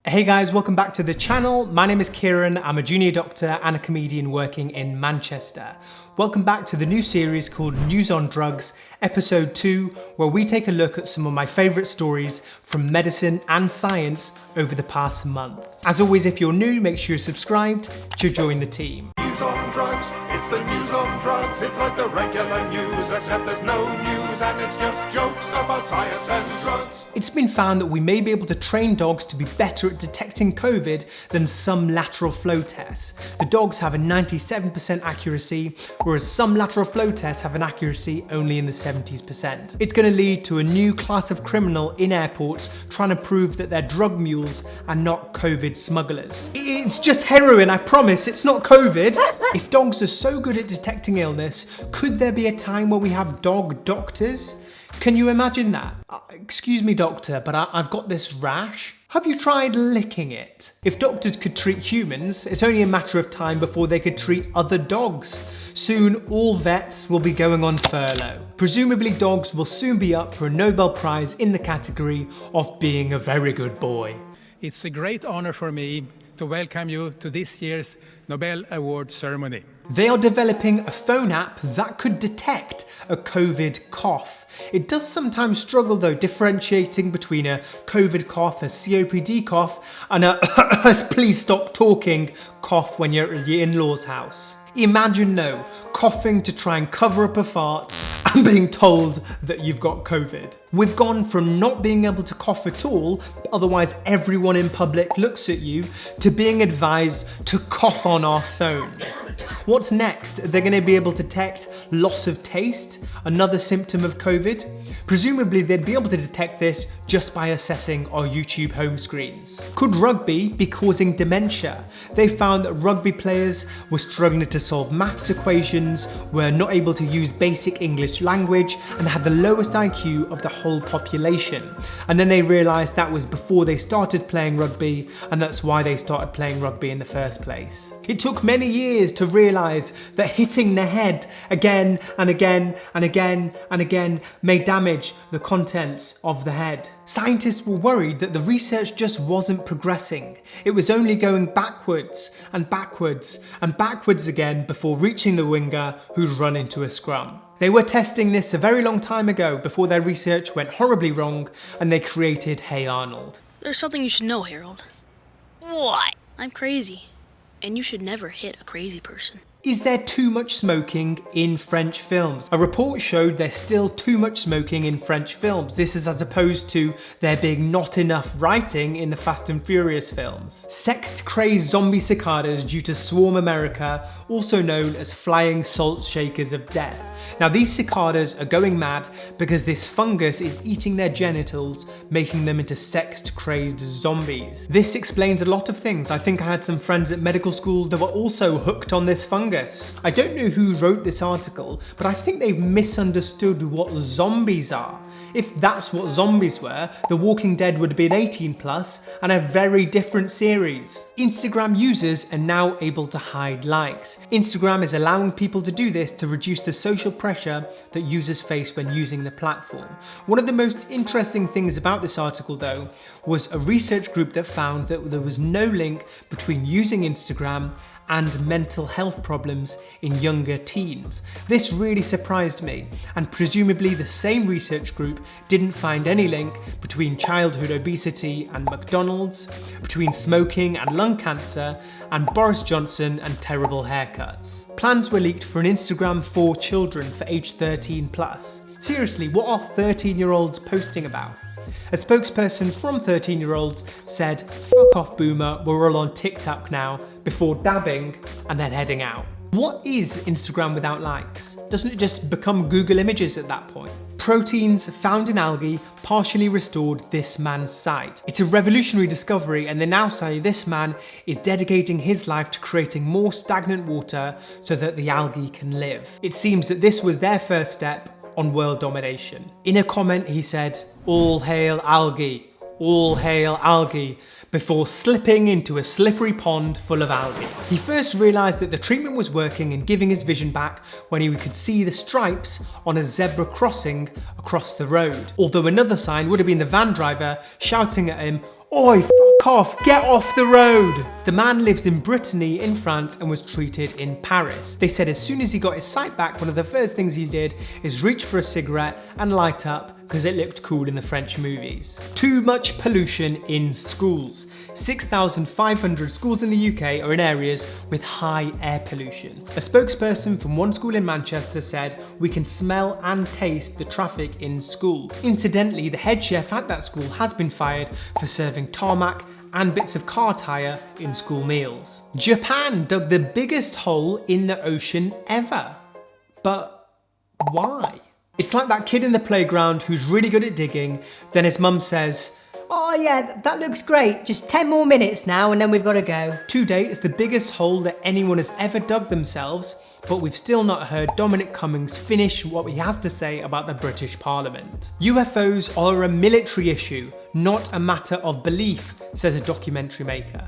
Hey guys, welcome back to the channel. My name is Kiran. I'm a junior doctor and a comedian working in Manchester. Welcome back to the new series called News on Drugs, episode 2, where we take a look at some of my favourite stories from medicine and science over the past month. As always, if you're new, make sure you're subscribed to join the team. News on drugs, it's the news on drugs. It's like the regular news, except there's no news and it's just jokes about science and drugs. It's been found that we may be able to train dogs to be better at detecting COVID than some lateral flow tests. The dogs have a 97% accuracy, whereas some lateral flow tests have an accuracy only in the 70%. It's going to lead to a new class of criminal in airports trying to prove that they're drug mules and not COVID smugglers. It's just heroin, I promise, it's not COVID. If dogs are so good at detecting illness, could there be a time where we have dog doctors? Can you imagine that? Excuse me, doctor, but I've got this rash. Have you tried licking it? If doctors could treat humans, it's only a matter of time before they could treat other dogs. Soon, all vets will be going on furlough. Presumably, dogs will soon be up for a Nobel Prize in the category of being a very good boy. It's a great honor for me to welcome you to this year's Nobel Award ceremony. They are developing a phone app that could detect a COVID cough. It does sometimes struggle though differentiating between a COVID cough, a COPD cough, and a please stop talking cough when you're at your in-laws' house. Imagine though, coughing to try and cover up a fart and being told that you've got COVID. We've gone from not being able to cough at all, otherwise everyone in public looks at you, to being advised to cough on our phones. What's next? They're going to be able to detect loss of taste, another symptom of COVID. Presumably they'd be able to detect this just by assessing our YouTube home screens. Could rugby be causing dementia? They found that rugby players were struggling to solve maths equations, were not able to use basic English language, and had the lowest IQ of the whole population. And then they realised that was before they started playing rugby, and that's why they started playing rugby in the first place. It took many years to realise that hitting the head again and again and again and again may damage the contents of the head. Scientists were worried that the research just wasn't progressing. It was only going backwards and backwards and backwards again before reaching the winger who'd run into a scrum. They were testing this a very long time ago before their research went horribly wrong and they created Hey Arnold. There's something you should know, Harold. What? I'm crazy, and you should never hit a crazy person. Is there too much smoking in French films? A report showed there's still too much smoking in French films. This is as opposed to there being not enough writing in the Fast and Furious films. Sex-crazed zombie cicadas due to Swarm America, also known as flying salt shakers of death. Now these cicadas are going mad because this fungus is eating their genitals, making them into sex-crazed zombies. This explains a lot of things. I think I had some friends at medical school that were also hooked on this fungus. I don't know who wrote this article, but I think they've misunderstood what zombies are. If that's what zombies were, The Walking Dead would have been 18 plus and a very different series. Instagram users are now able to hide likes. Instagram is allowing people to do this to reduce the social pressure that users face when using the platform. One of the most interesting things about this article though was a research group that found that there was no link between using Instagram and mental health problems in younger teens. This really surprised me, and presumably the same research group didn't find any link between childhood obesity and McDonald's, between smoking and lung cancer, and Boris Johnson and terrible haircuts. Plans were leaked for an Instagram for children for age 13 plus. Seriously, what are 13-year-olds posting about? A spokesperson from 13-year-olds said, "Fuck off boomer, we're all on TikTok now," before dabbing and then heading out. What is Instagram without likes? Doesn't it just become Google Images at that point? Proteins found in algae partially restored this man's sight. It's a revolutionary discovery, and they now say this man is dedicating his life to creating more stagnant water so that the algae can live. It seems that this was their first step on world domination. In a comment he said, "All hail algae, all hail algae," before slipping into a slippery pond full of algae. He first realised that the treatment was working and giving his vision back when he could see the stripes on a zebra crossing across the road. Although another sign would have been the van driver shouting at him, "Oi, fuck off, get off the road. The man lives in Brittany in France and was treated in Paris. They said as soon as he got his sight back, one of the first things he did is reach for a cigarette and light up because it looked cool in the French movies. Too much pollution in schools. 6,500 schools in the UK are in areas with high air pollution. A spokesperson from one school in Manchester said, "We can smell and taste the traffic in school." Incidentally, the head chef at that school has been fired for serving tarmac and bits of car tyre in school meals. Japan dug the biggest hole in the ocean ever. But why? It's like that kid in the playground who's really good at digging, then his mum says, "Oh yeah, that looks great. Just 10 more minutes now and then we've got to go." to date, it's the biggest hole that anyone has ever dug themselves, but we've still not heard Dominic Cummings finish what he has to say about the British Parliament. UFOs are a military issue, not a matter of belief, says a documentary maker.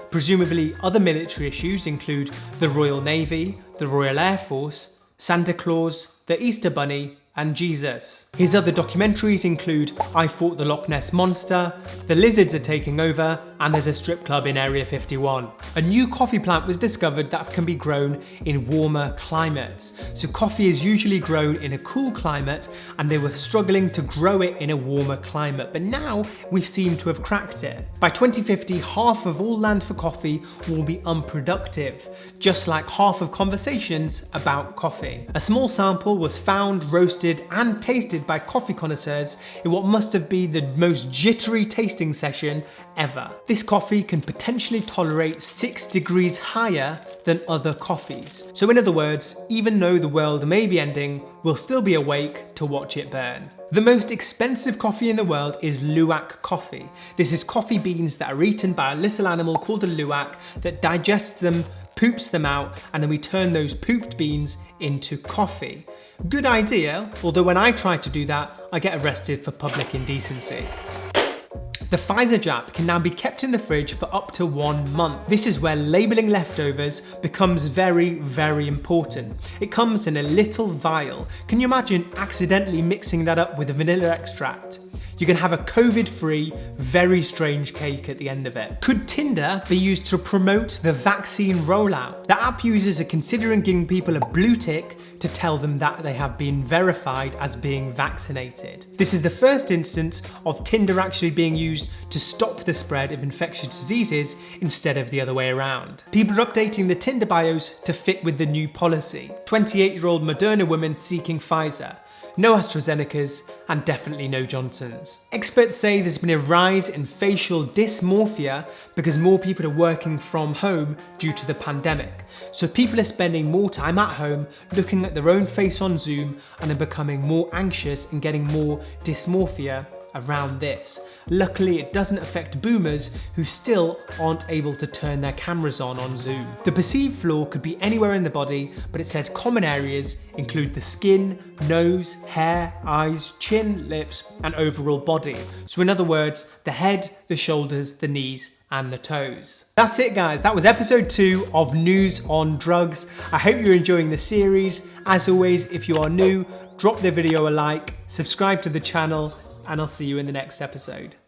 Presumably, other military issues include the Royal Navy, the Royal Air Force, Santa Claus, the Easter Bunny, and Jesus. His other documentaries include I Fought the Loch Ness Monster, The Lizards Are Taking Over, and there's a strip club in Area 51. A new coffee plant was discovered that can be grown in warmer climates. So coffee is usually grown in a cool climate and they were struggling to grow it in a warmer climate, but now we seem to have cracked it. By 2050, half of all land for coffee will be unproductive, just like half of conversations about coffee. A small sample was found, roasted and tasted by coffee connoisseurs in what must have been the most jittery tasting session ever. This coffee can potentially tolerate 6 degrees higher than other coffees. So in other words, even though the world may be ending, we'll still be awake to watch it burn. The most expensive coffee in the world is luwak coffee. This is coffee beans that are eaten by a little animal called a luwak that digests them, poops them out, and then we turn those pooped beans into coffee. Good idea, although when I try to do that, I get arrested for public indecency. The Pfizer jab can now be kept in the fridge for up to 1 month. This is where labelling leftovers becomes very, very important. It comes in a little vial. Can you imagine accidentally mixing that up with a vanilla extract? You can have a COVID-free, very strange cake at the end of it. Could Tinder be used to promote the vaccine rollout? The app users are considering giving people a blue tick to tell them that they have been verified as being vaccinated. This is the first instance of Tinder actually being used to stop the spread of infectious diseases instead of the other way around. People are updating the Tinder bios to fit with the new policy. 28-year-old Moderna woman seeking Pfizer. No AstraZenecas, and definitely no Johnsons. Experts say there's been a rise in facial dysmorphia because more people are working from home due to the pandemic. So people are spending more time at home looking at their own face on Zoom and are becoming more anxious and getting more dysmorphia around this. Luckily, it doesn't affect boomers who still aren't able to turn their cameras on Zoom. The perceived flaw could be anywhere in the body, but it says common areas include the skin, nose, hair, eyes, chin, lips, and overall body. So in other words, the head, the shoulders, the knees, and the toes. That's it guys, that was episode 2 of News on Drugs. I hope you're enjoying the series. As always, if you are new, drop the video a like, subscribe to the channel, and I'll see you in the next episode.